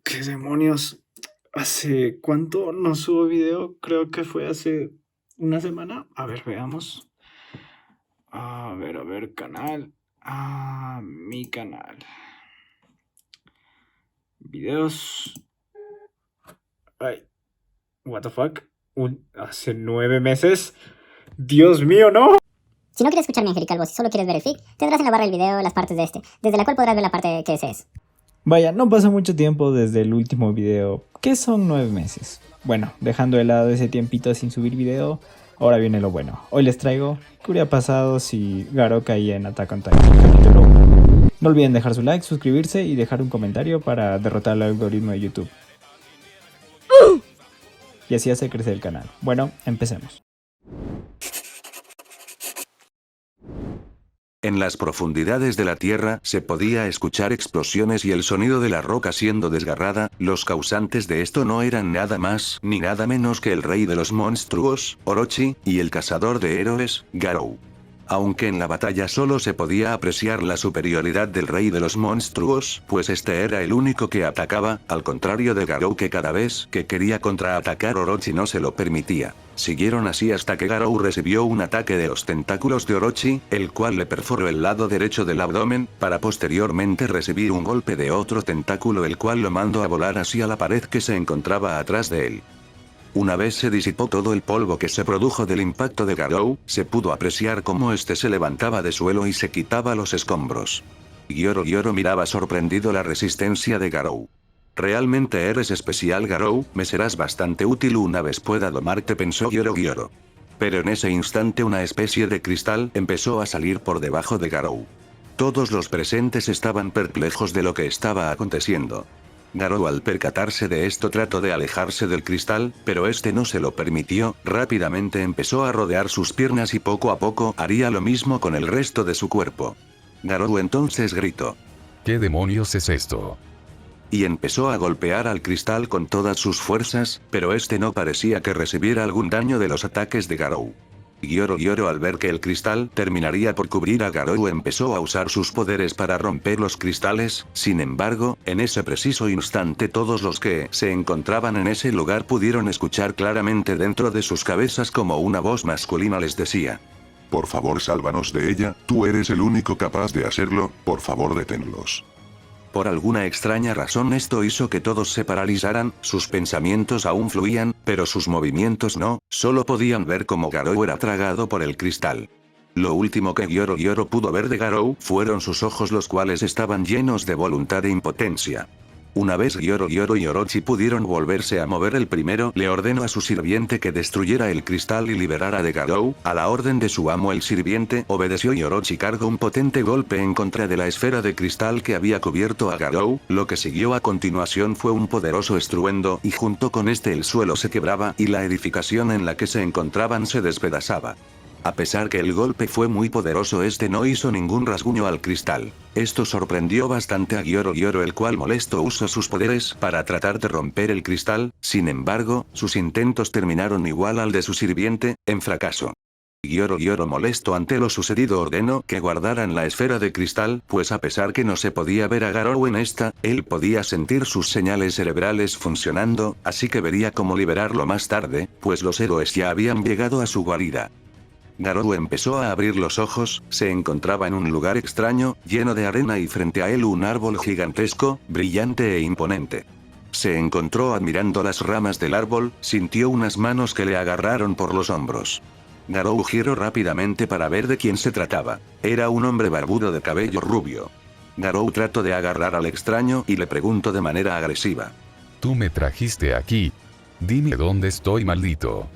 ¿Qué demonios? ¿Hace cuánto no subo video? Creo que fue hace una semana. A ver, veamos. A ver, canal. Mi canal. Videos. Ay, what the fuck. Hace 9 meses. Dios mío, ¿no? Si no quieres escuchar mi angelical voz y solo quieres ver el fic, tendrás en la barra del video las partes de este, desde la cual podrás ver la parte que es. Vaya, no pasó mucho tiempo desde el último video, que son 9 meses. Bueno, dejando de lado ese tiempito sin subir video, ahora viene lo bueno. Hoy les traigo qué hubiera pasado si Garo caía en Attack on Titan capítulo 1. No olviden dejar su like, suscribirse y dejar un comentario para derrotar el algoritmo de YouTube. Y así hace crecer el canal. Bueno, empecemos. En las profundidades de la tierra se podía escuchar explosiones y el sonido de la roca siendo desgarrada. Los causantes de esto no eran nada más ni nada menos que el rey de los monstruos, Orochi, y el cazador de héroes, Garou. Aunque en la batalla solo se podía apreciar la superioridad del rey de los monstruos, pues este era el único que atacaba, al contrario de Garou, que cada vez que quería contraatacar Orochi no se lo permitía. Siguieron así hasta que Garou recibió un ataque de los tentáculos de Orochi, el cual le perforó el lado derecho del abdomen, para posteriormente recibir un golpe de otro tentáculo, el cual lo mandó a volar hacia la pared que se encontraba atrás de él. Una vez se disipó todo el polvo que se produjo del impacto de Garou, se pudo apreciar cómo este se levantaba de suelo y se quitaba los escombros. Gyoro miraba sorprendido la resistencia de Garou. Realmente eres especial, Garou, me serás bastante útil una vez pueda domarte, pensó Gyoro. Pero en ese instante una especie de cristal empezó a salir por debajo de Garou. Todos los presentes estaban perplejos de lo que estaba aconteciendo. Garou, al percatarse de esto, trató de alejarse del cristal, pero este no se lo permitió. Rápidamente empezó a rodear sus piernas y poco a poco haría lo mismo con el resto de su cuerpo. Garou entonces gritó: ¿Qué demonios es esto? Y empezó a golpear al cristal con todas sus fuerzas, pero este no parecía que recibiera algún daño de los ataques de Garou. Gyoro, al ver que el cristal terminaría por cubrir a Garou, empezó a usar sus poderes para romper los cristales. Sin embargo, en ese preciso instante todos los que se encontraban en ese lugar pudieron escuchar claramente dentro de sus cabezas como una voz masculina les decía: por favor, sálvanos de ella, tú eres el único capaz de hacerlo, por favor deténlos. Por alguna extraña razón esto hizo que todos se paralizaran, sus pensamientos aún fluían, pero sus movimientos no, solo podían ver cómo Garou era tragado por el cristal. Lo último que Gyoro pudo ver de Garou fueron sus ojos, los cuales estaban llenos de voluntad e impotencia. Una vez Gyoro y Orochi pudieron volverse a mover, el primero le ordenó a su sirviente que destruyera el cristal y liberara de Garou. A la orden de su amo el sirviente obedeció y Orochi cargó un potente golpe en contra de la esfera de cristal que había cubierto a Garou. Lo que siguió a continuación fue un poderoso estruendo y junto con este el suelo se quebraba y la edificación en la que se encontraban se despedazaba. A pesar que el golpe fue muy poderoso, este no hizo ningún rasguño al cristal. Esto sorprendió bastante a Gyoro, el cual molesto usó sus poderes para tratar de romper el cristal. Sin embargo, sus intentos terminaron igual al de su sirviente, en fracaso. Gyoro, molesto ante lo sucedido, ordenó que guardaran la esfera de cristal, pues a pesar que no se podía ver a Garou en esta, él podía sentir sus señales cerebrales funcionando, así que vería cómo liberarlo más tarde, pues los héroes ya habían llegado a su guarida. Garou empezó a abrir los ojos, se encontraba en un lugar extraño, lleno de arena y frente a él un árbol gigantesco, brillante e imponente. Se encontró admirando las ramas del árbol, sintió unas manos que le agarraron por los hombros. Garou giró rápidamente para ver de quién se trataba. Era un hombre barbudo de cabello rubio. Garou trató de agarrar al extraño y le preguntó de manera agresiva: Tú me trajiste aquí. Dime dónde estoy, maldito.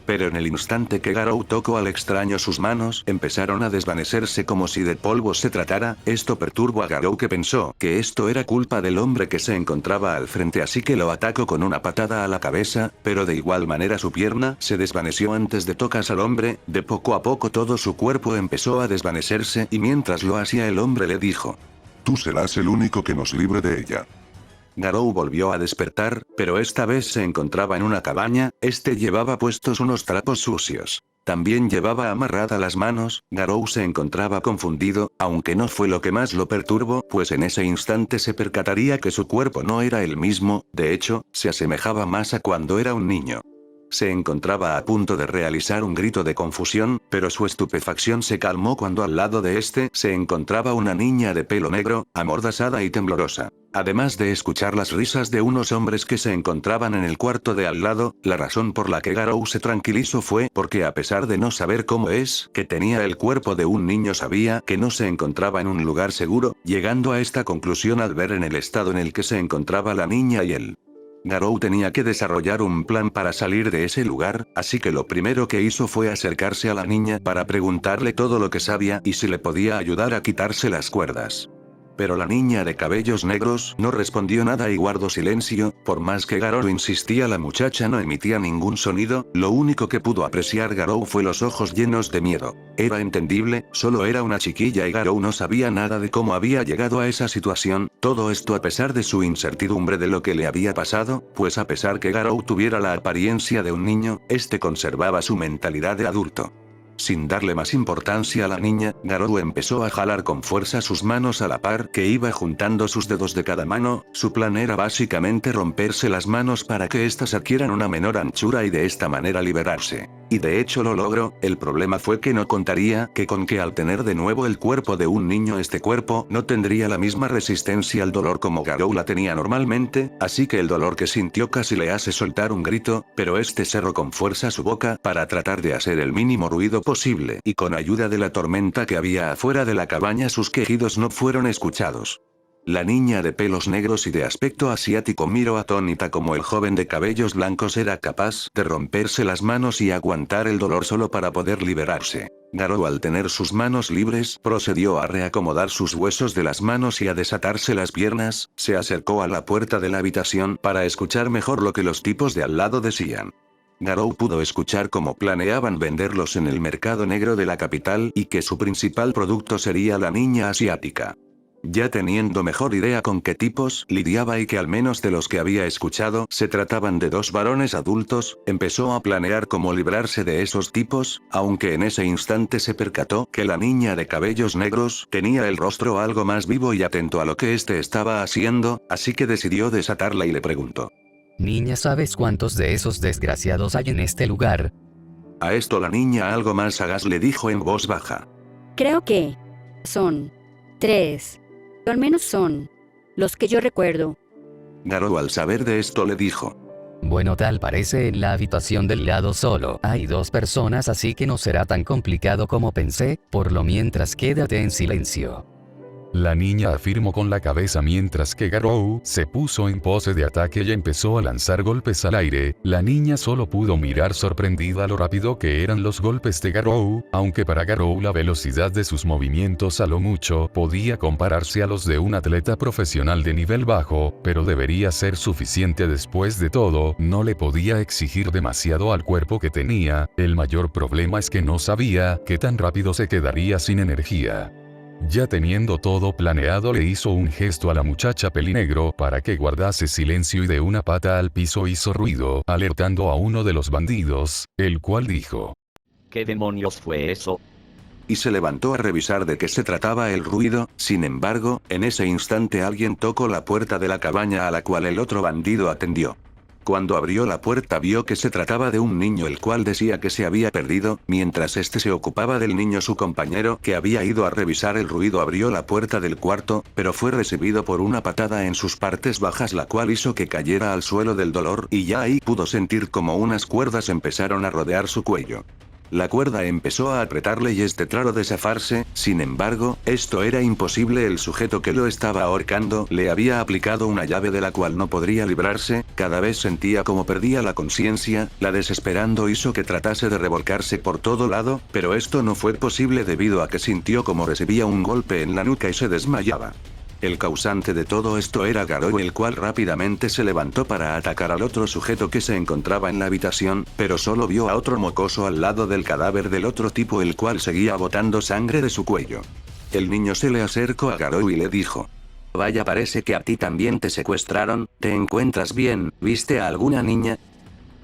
Pero en el instante que Garou tocó al extraño, sus manos empezaron a desvanecerse como si de polvo se tratara. Esto perturbó a Garou, que pensó que esto era culpa del hombre que se encontraba al frente, así que lo atacó con una patada a la cabeza, pero de igual manera su pierna se desvaneció antes de tocar al hombre. De poco a poco todo su cuerpo empezó a desvanecerse y mientras lo hacía el hombre le dijo: tú serás el único que nos libre de ella. Garou volvió a despertar, pero esta vez se encontraba en una cabaña. Este llevaba puestos unos trapos sucios. También llevaba amarrada las manos. Garou se encontraba confundido, aunque no fue lo que más lo perturbó, pues en ese instante se percataría que su cuerpo no era el mismo, de hecho, se asemejaba más a cuando era un niño. Se encontraba a punto de realizar un grito de confusión, pero su estupefacción se calmó cuando al lado de este se encontraba una niña de pelo negro, amordazada y temblorosa. Además de escuchar las risas de unos hombres que se encontraban en el cuarto de al lado, la razón por la que Garou se tranquilizó fue porque a pesar de no saber cómo es que tenía el cuerpo de un niño sabía que no se encontraba en un lugar seguro, llegando a esta conclusión al ver en el estado en el que se encontraba la niña y él. Garou tenía que desarrollar un plan para salir de ese lugar, así que lo primero que hizo fue acercarse a la niña para preguntarle todo lo que sabía y si le podía ayudar a quitarse las cuerdas. Pero la niña de cabellos negros no respondió nada y guardó silencio. Por más que Garou insistía, la muchacha no emitía ningún sonido. Lo único que pudo apreciar Garou fue los ojos llenos de miedo. Era entendible, solo era una chiquilla y Garou no sabía nada de cómo había llegado a esa situación. Todo esto a pesar de su incertidumbre de lo que le había pasado, pues a pesar que Garou tuviera la apariencia de un niño, este conservaba su mentalidad de adulto. Sin darle más importancia a la niña, Garou empezó a jalar con fuerza sus manos a la par que iba juntando sus dedos de cada mano. Su plan era básicamente romperse las manos para que éstas adquieran una menor anchura y de esta manera liberarse. Y de hecho lo logró. El problema fue que no contaría con que al tener de nuevo el cuerpo de un niño este cuerpo no tendría la misma resistencia al dolor como Garou la tenía normalmente, así que el dolor que sintió casi le hace soltar un grito, pero este cerró con fuerza su boca para tratar de hacer el mínimo ruido posible y con ayuda de la tormenta que había afuera de la cabaña sus quejidos no fueron escuchados. La niña de pelos negros y de aspecto asiático miró atónita como el joven de cabellos blancos era capaz de romperse las manos y aguantar el dolor solo para poder liberarse. Garou al tener sus manos libres procedió a reacomodar sus huesos de las manos y a desatarse las piernas, se acercó a la puerta de la habitación para escuchar mejor lo que los tipos de al lado decían. Garou pudo escuchar cómo planeaban venderlos en el mercado negro de la capital y que su principal producto sería la niña asiática. Ya teniendo mejor idea con qué tipos lidiaba y que al menos de los que había escuchado se trataban de dos varones adultos, empezó a planear cómo librarse de esos tipos, aunque en ese instante se percató que la niña de cabellos negros tenía el rostro algo más vivo y atento a lo que éste estaba haciendo, así que decidió desatarla y le preguntó. Niña, ¿sabes cuántos de esos desgraciados hay en este lugar? A esto la niña algo más sagaz le dijo en voz baja. Creo que son 3. O al menos son los que yo recuerdo. Garou al saber de esto le dijo. Bueno, tal parece en la habitación del lado solo hay 2 personas, así que no será tan complicado como pensé, por lo mientras quédate en silencio. La niña afirmó con la cabeza mientras que Garou se puso en pose de ataque y empezó a lanzar golpes al aire. La niña solo pudo mirar sorprendida lo rápido que eran los golpes de Garou, aunque para Garou la velocidad de sus movimientos a lo mucho podía compararse a los de un atleta profesional de nivel bajo, pero debería ser suficiente después de todo, no le podía exigir demasiado al cuerpo que tenía. El mayor problema es que no sabía qué tan rápido se quedaría sin energía. Ya teniendo todo planeado, le hizo un gesto a la muchacha pelinegro para que guardase silencio y de una pata al piso hizo ruido, alertando a uno de los bandidos, el cual dijo: ¿Qué demonios fue eso? Y se levantó a revisar de qué se trataba el ruido. Sin embargo, en ese instante alguien tocó la puerta de la cabaña a la cual el otro bandido atendió. Cuando abrió la puerta vio que se trataba de un niño el cual decía que se había perdido, mientras este se ocupaba del niño su compañero que había ido a revisar el ruido abrió la puerta del cuarto, pero fue recibido por una patada en sus partes bajas la cual hizo que cayera al suelo del dolor y ya ahí pudo sentir como unas cuerdas empezaron a rodear su cuello. La cuerda empezó a apretarle y trató de zafarse, sin embargo, esto era imposible. El sujeto que lo estaba ahorcando le había aplicado una llave de la cual no podría librarse. Cada vez sentía como perdía la conciencia, la desesperando hizo que tratase de revolcarse por todo lado, pero esto no fue posible debido a que sintió como recibía un golpe en la nuca y se desmayaba. El causante de todo esto era Garou, el cual rápidamente se levantó para atacar al otro sujeto que se encontraba en la habitación, pero solo vio a otro mocoso al lado del cadáver del otro tipo el cual seguía botando sangre de su cuello. El niño se le acercó a Garou y le dijo: Vaya, parece que a ti también te secuestraron, ¿te encuentras bien? ¿Viste a alguna niña?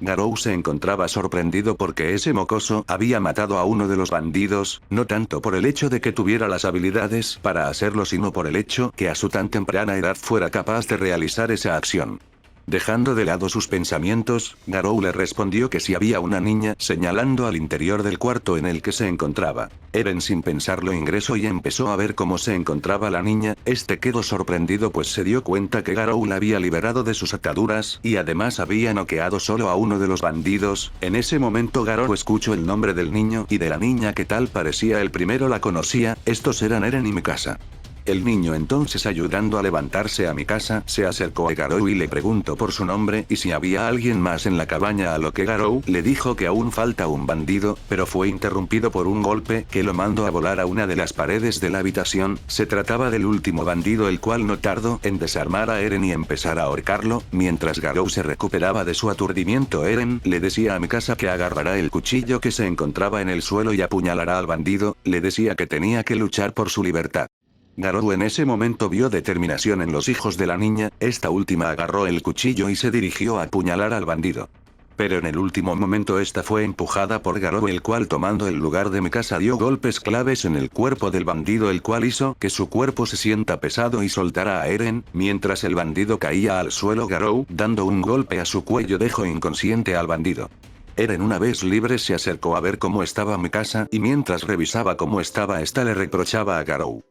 Garou se encontraba sorprendido porque ese mocoso había matado a uno de los bandidos, no tanto por el hecho de que tuviera las habilidades para hacerlo, sino por el hecho que a su tan temprana edad fuera capaz de realizar esa acción. Dejando de lado sus pensamientos, Garou le respondió que si había una niña, señalando al interior del cuarto en el que se encontraba. Eren sin pensarlo ingresó y empezó a ver cómo se encontraba la niña. Este quedó sorprendido pues se dio cuenta que Garou la había liberado de sus ataduras y además había noqueado solo a uno de los bandidos. En ese momento Garou escuchó el nombre del niño y de la niña que tal parecía el primero la conocía. Estos eran Eren y Mikasa. El niño entonces, ayudando a levantarse a Mikasa, se acercó a Garou y le preguntó por su nombre y si había alguien más en la cabaña, a lo que Garou le dijo que aún falta un bandido, pero fue interrumpido por un golpe que lo mandó a volar a una de las paredes de la habitación. Se trataba del último bandido, el cual no tardó en desarmar a Eren y empezar a ahorcarlo. Mientras Garou se recuperaba de su aturdimiento, Eren le decía a Mikasa que agarrará el cuchillo que se encontraba en el suelo y apuñalará al bandido. Le decía que tenía que luchar por su libertad. Garou en ese momento vio determinación en los hijos de la niña. Esta última agarró el cuchillo y se dirigió a apuñalar al bandido. Pero en el último momento esta fue empujada por Garou, el cual, tomando el lugar de Mikasa, dio golpes claves en el cuerpo del bandido, el cual hizo que su cuerpo se sienta pesado y soltara a Eren. Mientras el bandido caía al suelo, Garou, dando un golpe a su cuello, dejó inconsciente al bandido. Eren, una vez libre, se acercó a ver cómo estaba Mikasa y mientras revisaba cómo estaba esta le reprochaba a Garou: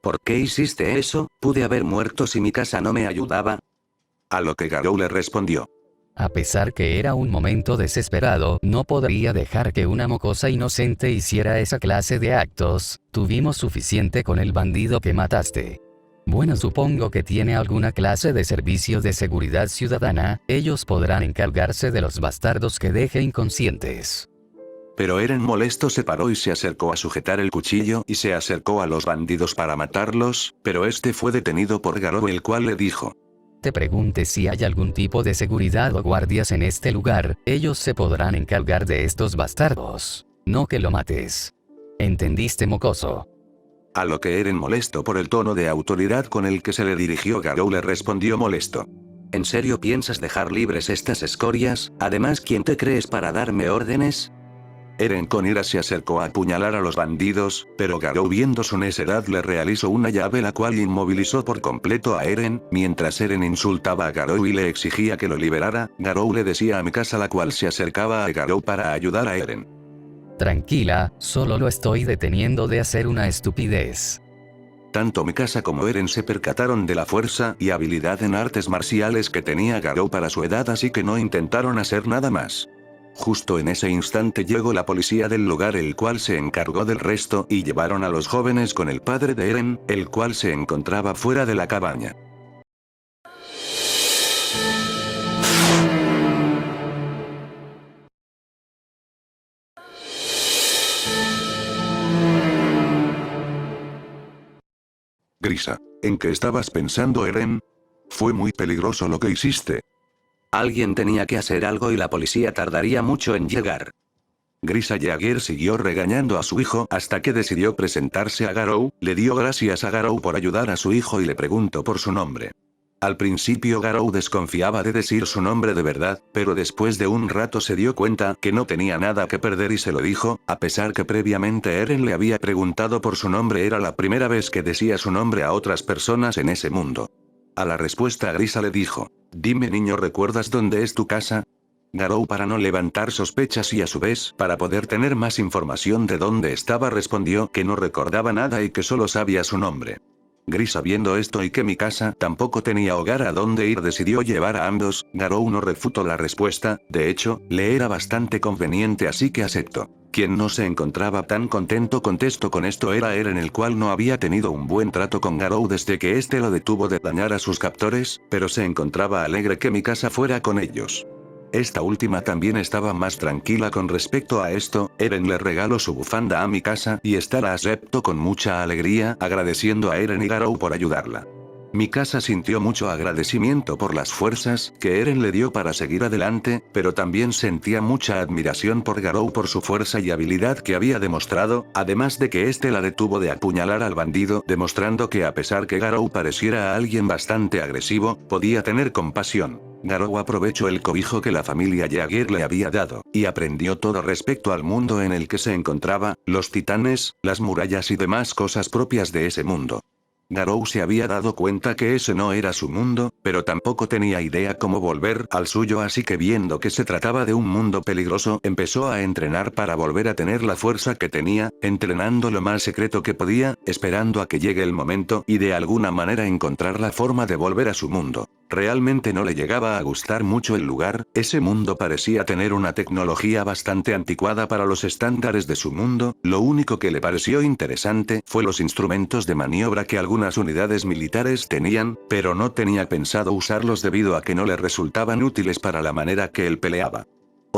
¿Por qué hiciste eso? Pude haber muerto si Mikasa no me ayudaba. A lo que Garou le respondió: A pesar que era un momento desesperado, no podría dejar que una mocosa inocente hiciera esa clase de actos. Tuvimos suficiente con el bandido que mataste. Bueno, supongo que tiene alguna clase de servicio de seguridad ciudadana. Ellos podrán encargarse de los bastardos que deje inconscientes. Pero Eren, molesto, se paró y se acercó a sujetar el cuchillo y se acercó a los bandidos para matarlos, pero este fue detenido por Garou, el cual le dijo: Te pregunte si hay algún tipo de seguridad o guardias en este lugar. Ellos se podrán encargar de estos bastardos. No que lo mates. ¿Entendiste, mocoso? A lo que Eren, molesto por el tono de autoridad con el que se le dirigió Garou, le respondió molesto: ¿En serio piensas dejar libres estas escorias? Además, ¿quién te crees para darme órdenes? Eren con ira se acercó a apuñalar a los bandidos, pero Garou, viendo su necedad, le realizó una llave la cual inmovilizó por completo a Eren. Mientras Eren insultaba a Garou y le exigía que lo liberara, Garou le decía a Mikasa, la cual se acercaba a Garou para ayudar a Eren: Tranquila, solo lo estoy deteniendo de hacer una estupidez. Tanto Mikasa como Eren se percataron de la fuerza y habilidad en artes marciales que tenía Garou para su edad, así que no intentaron hacer nada más. Justo en ese instante llegó la policía del lugar, el cual se encargó del resto y llevaron a los jóvenes con el padre de Eren, el cual se encontraba fuera de la cabaña. Grisa, ¿en qué estabas pensando, Eren? Fue muy peligroso lo que hiciste. Alguien tenía que hacer algo y la policía tardaría mucho en llegar. Grisa Jagger siguió regañando a su hijo hasta que decidió presentarse a Garou. Le dio gracias a Garou por ayudar a su hijo y le preguntó por su nombre. Al principio Garou desconfiaba de decir su nombre de verdad, pero después de un rato se dio cuenta que no tenía nada que perder y se lo dijo. A pesar que previamente Eren le había preguntado por su nombre, era la primera vez que decía su nombre a otras personas en ese mundo. A la respuesta, Grisa le dijo: Dime, niño, ¿recuerdas dónde es tu casa? Garou, para no levantar sospechas y a su vez para poder tener más información de dónde estaba, respondió que no recordaba nada y que solo sabía su nombre. Grisa, viendo esto y que Mikasa tampoco tenía hogar a dónde ir, decidió llevar a ambos. Garou no refutó la respuesta, de hecho, le era bastante conveniente, así que aceptó. Quien no se encontraba tan contento con esto era Eren, el cual no había tenido un buen trato con Garou desde que este lo detuvo de dañar a sus captores, pero se encontraba alegre que Mikasa fuera con ellos. Esta última también estaba más tranquila con respecto a esto. Eren le regaló su bufanda a Mikasa y esta la aceptó con mucha alegría, agradeciendo a Eren y Garou por ayudarla. Mikasa sintió mucho agradecimiento por las fuerzas que Eren le dio para seguir adelante, pero también sentía mucha admiración por Garou por su fuerza y habilidad que había demostrado, además de que este la detuvo de apuñalar al bandido, demostrando que a pesar que Garou pareciera a alguien bastante agresivo, podía tener compasión. Garou aprovechó el cobijo que la familia Jagger le había dado, y aprendió todo respecto al mundo en el que se encontraba, los titanes, las murallas y demás cosas propias de ese mundo. Garou se había dado cuenta que ese no era su mundo, pero tampoco tenía idea cómo volver al suyo, así que viendo que se trataba de un mundo peligroso, empezó a entrenar para volver a tener la fuerza que tenía, entrenando lo más secreto que podía, esperando a que llegue el momento y de alguna manera encontrar la forma de volver a su mundo. Realmente no le llegaba a gustar mucho el lugar, ese mundo parecía tener una tecnología bastante anticuada para los estándares de su mundo, lo único que le pareció interesante fue los instrumentos de maniobra que algunas unidades militares tenían, pero no tenía pensado usarlos debido a que no le resultaban útiles para la manera que él peleaba.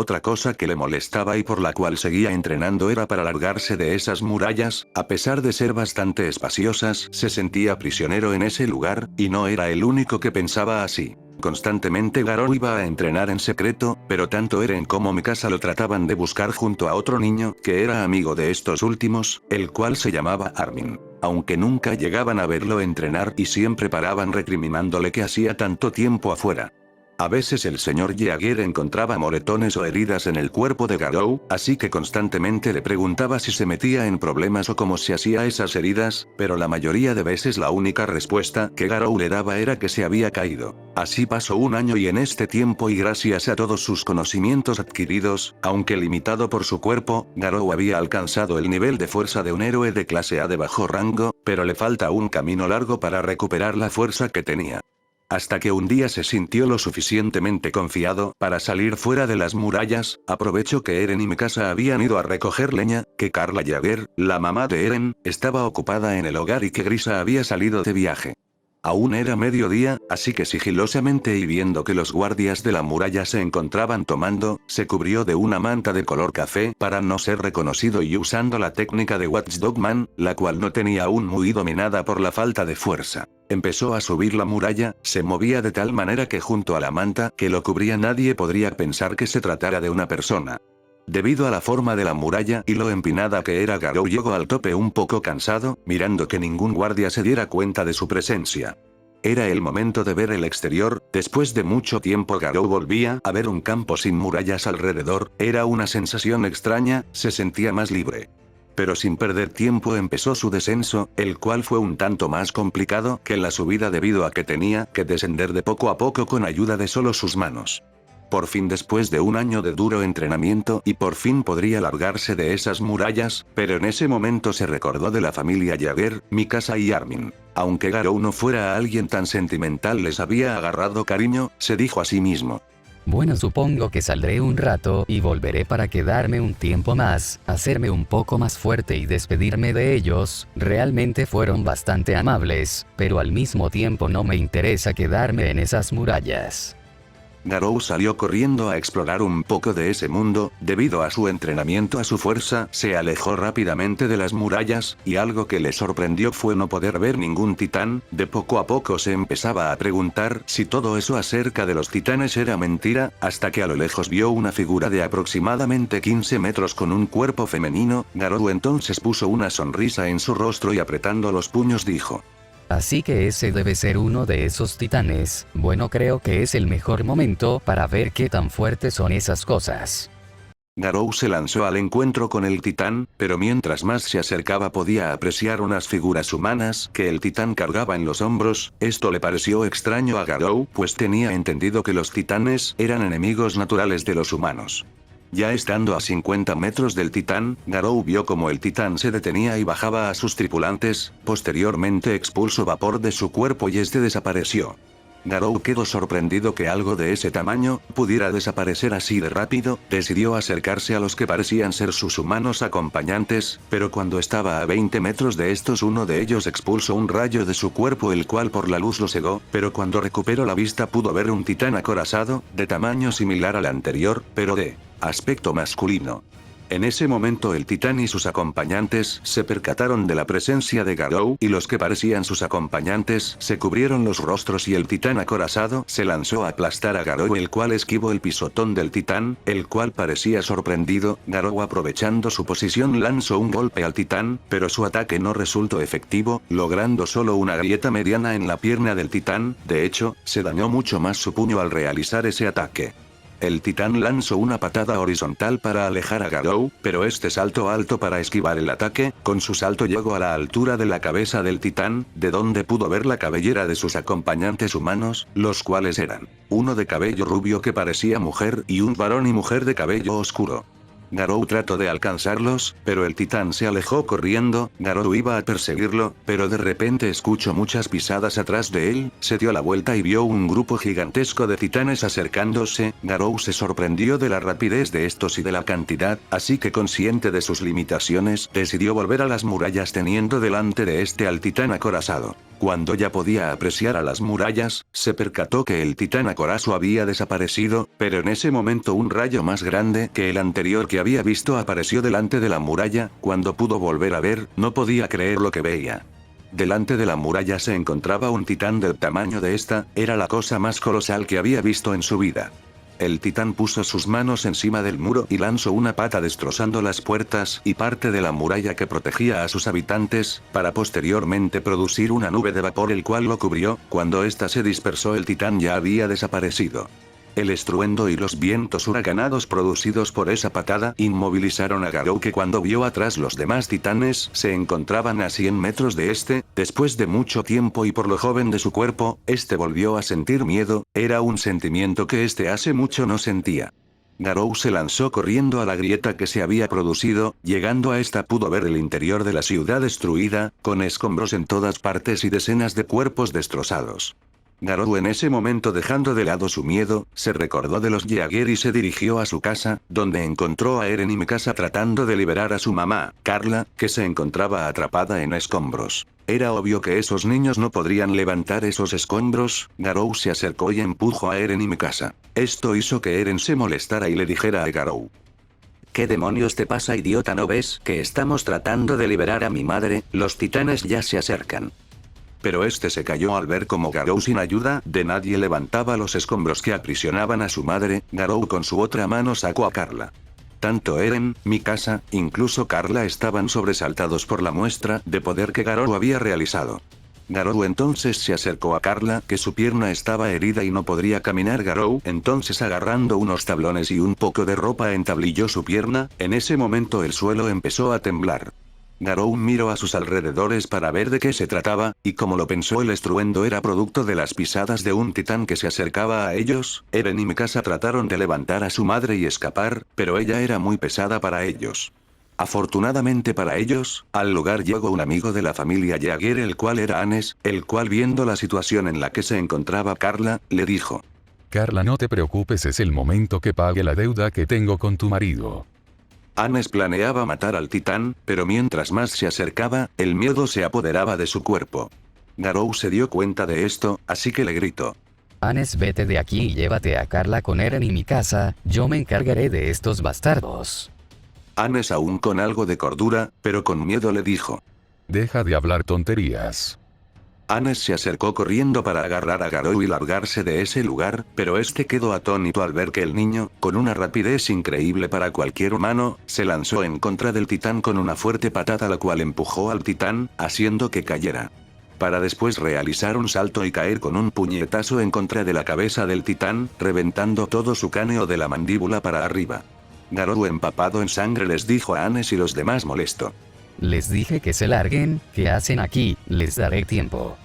Otra cosa que le molestaba y por la cual seguía entrenando era para largarse de esas murallas, a pesar de ser bastante espaciosas, se sentía prisionero en ese lugar, y no era el único que pensaba así. Constantemente Garou iba a entrenar en secreto, pero tanto Eren como Mikasa lo trataban de buscar junto a otro niño, que era amigo de estos últimos, el cual se llamaba Armin. Aunque nunca llegaban a verlo entrenar y siempre paraban recriminándole que hacía tanto tiempo afuera. A veces el señor Jagger encontraba moretones o heridas en el cuerpo de Garou, así que constantemente le preguntaba si se metía en problemas o cómo se hacía esas heridas, pero la mayoría de veces la única respuesta que Garou le daba era que se había caído. Así pasó un año y en este tiempo y gracias a todos sus conocimientos adquiridos, aunque limitado por su cuerpo, Garou había alcanzado el nivel de fuerza de un héroe de clase A de bajo rango, pero le falta un camino largo para recuperar la fuerza que tenía. Hasta que un día se sintió lo suficientemente confiado para salir fuera de las murallas, aprovechó que Eren y Mikasa habían ido a recoger leña, que Carla Jagger, la mamá de Eren, estaba ocupada en el hogar y que Grisa había salido de viaje. Aún era mediodía, así que sigilosamente y viendo que los guardias de la muralla se encontraban tomando, se cubrió de una manta de color café para no ser reconocido y usando la técnica de Watchdogman, la cual no tenía aún muy dominada por la falta de fuerza. Empezó a subir la muralla, se movía de tal manera que junto a la manta que lo cubría nadie podría pensar que se tratara de una persona. Debido a la forma de la muralla y lo empinada que era, Garou llegó al tope un poco cansado, mirando que ningún guardia se diera cuenta de su presencia. Era el momento de ver el exterior, después de mucho tiempo Garou volvía a ver un campo sin murallas alrededor, era una sensación extraña, se sentía más libre. Pero sin perder tiempo empezó su descenso, el cual fue un tanto más complicado que la subida debido a que tenía que descender de poco a poco con ayuda de solo sus manos. Por fin después de un año de duro entrenamiento y por fin podría largarse de esas murallas, pero en ese momento se recordó de la familia Jagger, Mikasa y Armin. Aunque Garou no fuera alguien tan sentimental, les había agarrado cariño, se dijo a sí mismo. Bueno, supongo que saldré un rato y volveré para quedarme un tiempo más, hacerme un poco más fuerte y despedirme de ellos. Realmente fueron bastante amables, pero al mismo tiempo no me interesa quedarme en esas murallas. Garou salió corriendo a explorar un poco de ese mundo, debido a su entrenamiento a su fuerza, se alejó rápidamente de las murallas, y algo que le sorprendió fue no poder ver ningún titán, de poco a poco se empezaba a preguntar si todo eso acerca de los titanes era mentira, hasta que a lo lejos vio una figura de aproximadamente 15 metros con un cuerpo femenino, Garou entonces puso una sonrisa en su rostro y apretando los puños dijo. Así que ese debe ser uno de esos titanes. Bueno, creo que es el mejor momento para ver qué tan fuertes son esas cosas. Garou se lanzó al encuentro con el titán, pero mientras más se acercaba podía apreciar unas figuras humanas que el titán cargaba en los hombros. Esto le pareció extraño a Garou, pues tenía entendido que los titanes eran enemigos naturales de los humanos. Ya estando a 50 metros del titán, Garou vio como el titán se detenía y bajaba a sus tripulantes, posteriormente expulsó vapor de su cuerpo y este desapareció. Garou quedó sorprendido que algo de ese tamaño pudiera desaparecer así de rápido, decidió acercarse a los que parecían ser sus humanos acompañantes, pero cuando estaba a 20 metros de estos uno de ellos expulsó un rayo de su cuerpo el cual por la luz lo cegó, pero cuando recuperó la vista pudo ver un titán acorazado, de tamaño similar al anterior, pero de aspecto masculino. En ese momento el titán y sus acompañantes se percataron de la presencia de Garou y los que parecían sus acompañantes se cubrieron los rostros y el titán acorazado se lanzó a aplastar a Garou, el cual esquivó el pisotón del titán, el cual parecía sorprendido. Garou, aprovechando su posición, lanzó un golpe al titán, pero su ataque no resultó efectivo, logrando solo una grieta mediana en la pierna del titán. De hecho, se dañó mucho más su puño al realizar ese ataque. El titán lanzó una patada horizontal para alejar a Garou, pero este saltó alto para esquivar el ataque. Con su salto llegó a la altura de la cabeza del titán, de donde pudo ver la cabellera de sus acompañantes humanos, los cuales eran uno de cabello rubio que parecía mujer y un varón y mujer de cabello oscuro. Garou trató de alcanzarlos, pero el titán se alejó corriendo. Garou iba a perseguirlo, pero de repente escuchó muchas pisadas atrás de él, se dio la vuelta y vio un grupo gigantesco de titanes acercándose. Garou se sorprendió de la rapidez de estos y de la cantidad, así que consciente de sus limitaciones, decidió volver a las murallas teniendo delante de este al titán acorazado. Cuando ya podía apreciar a las murallas, se percató que el titán acorazo había desaparecido, pero en ese momento un rayo más grande que el anterior que había visto apareció delante de la muralla. Cuando pudo volver a ver, no podía creer lo que veía. Delante de la muralla se encontraba un titán del tamaño de esta, era la cosa más colosal que había visto en su vida. El titán puso sus manos encima del muro y lanzó una pata destrozando las puertas y parte de la muralla que protegía a sus habitantes, para posteriormente producir una nube de vapor el cual lo cubrió. Cuando ésta se dispersó, el titán ya había desaparecido. El estruendo y los vientos huracanados producidos por esa patada inmovilizaron a Garou, que cuando vio atrás los demás titanes se encontraban a 100 metros de este. Después de mucho tiempo y por lo joven de su cuerpo, este volvió a sentir miedo, era un sentimiento que este hace mucho no sentía. Garou se lanzó corriendo a la grieta que se había producido. Llegando a esta pudo ver el interior de la ciudad destruida, con escombros en todas partes y decenas de cuerpos destrozados. Garou, en ese momento, dejando de lado su miedo, se recordó de los Jaeger y se dirigió a su casa, donde encontró a Eren y Mikasa tratando de liberar a su mamá, Carla, que se encontraba atrapada en escombros. Era obvio que esos niños no podrían levantar esos escombros. Garou se acercó y empujó a Eren y Mikasa. Esto hizo que Eren se molestara y le dijera a Garou: ¿Qué demonios te pasa, idiota? ¿No ves que estamos tratando de liberar a mi madre? Los titanes ya se acercan. Pero este se cayó al ver como Garou sin ayuda de nadie levantaba los escombros que aprisionaban a su madre. Garou con su otra mano sacó a Carla. Tanto Eren, Mikasa, incluso Carla estaban sobresaltados por la muestra de poder que Garou había realizado. Garou entonces se acercó a Carla, que su pierna estaba herida y no podría caminar. Garou entonces, agarrando unos tablones y un poco de ropa, entablilló su pierna. En ese momento el suelo empezó a temblar. Garou miró a sus alrededores para ver de qué se trataba, y como lo pensó, el estruendo era producto de las pisadas de un titán que se acercaba a ellos. Eren y Mikasa trataron de levantar a su madre y escapar, pero ella era muy pesada para ellos. Afortunadamente para ellos, al lugar llegó un amigo de la familia Jaeger, el cual era Hannes, el cual, viendo la situación en la que se encontraba Carla, le dijo: Carla, no te preocupes, es el momento que pague la deuda que tengo con tu marido. Hannes planeaba matar al titán, pero mientras más se acercaba, el miedo se apoderaba de su cuerpo. Garou se dio cuenta de esto, así que le gritó: Hannes, vete de aquí y llévate a Carla con Eren y Mikasa, yo me encargaré de estos bastardos. Hannes, aún con algo de cordura, pero con miedo, le dijo: Deja de hablar tonterías. Hannes se acercó corriendo para agarrar a Garou y largarse de ese lugar, pero este quedó atónito al ver que el niño, con una rapidez increíble para cualquier humano, se lanzó en contra del titán con una fuerte patada, la cual empujó al titán, haciendo que cayera. Para después realizar un salto y caer con un puñetazo en contra de la cabeza del titán, reventando todo su cráneo de la mandíbula para arriba. Garou, empapado en sangre, les dijo a Hannes y los demás molesto: Les dije que se larguen, ¿qué hacen aquí? Les daré tiempo.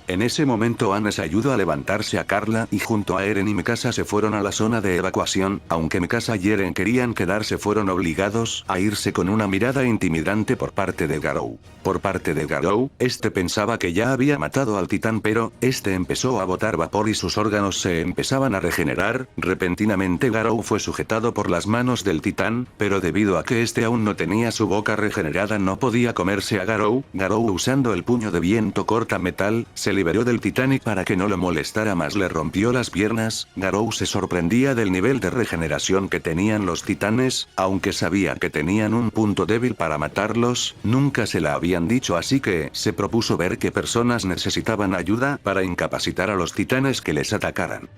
En ese momento Hannes ayudó a levantarse a Carla y junto a Eren y Mikasa se fueron a la zona de evacuación. Aunque Mikasa y Eren querían quedarse, fueron obligados a irse con una mirada intimidante por parte de Garou. Por parte de Garou, este pensaba que ya había matado al titán, pero este empezó a botar vapor y sus órganos se empezaban a regenerar. Repentinamente Garou fue sujetado por las manos del titán, pero debido a que este aún no tenía su boca regenerada no podía comerse a Garou. Garou, usando el puño de viento corta metal, se liberó del titán y para que no lo molestara más le rompió las piernas. Garou se sorprendía del nivel de regeneración que tenían los titanes, aunque sabía que tenían un punto débil para matarlos, nunca se la habían dicho, así que se propuso ver qué personas necesitaban ayuda para incapacitar a los titanes que les atacaran.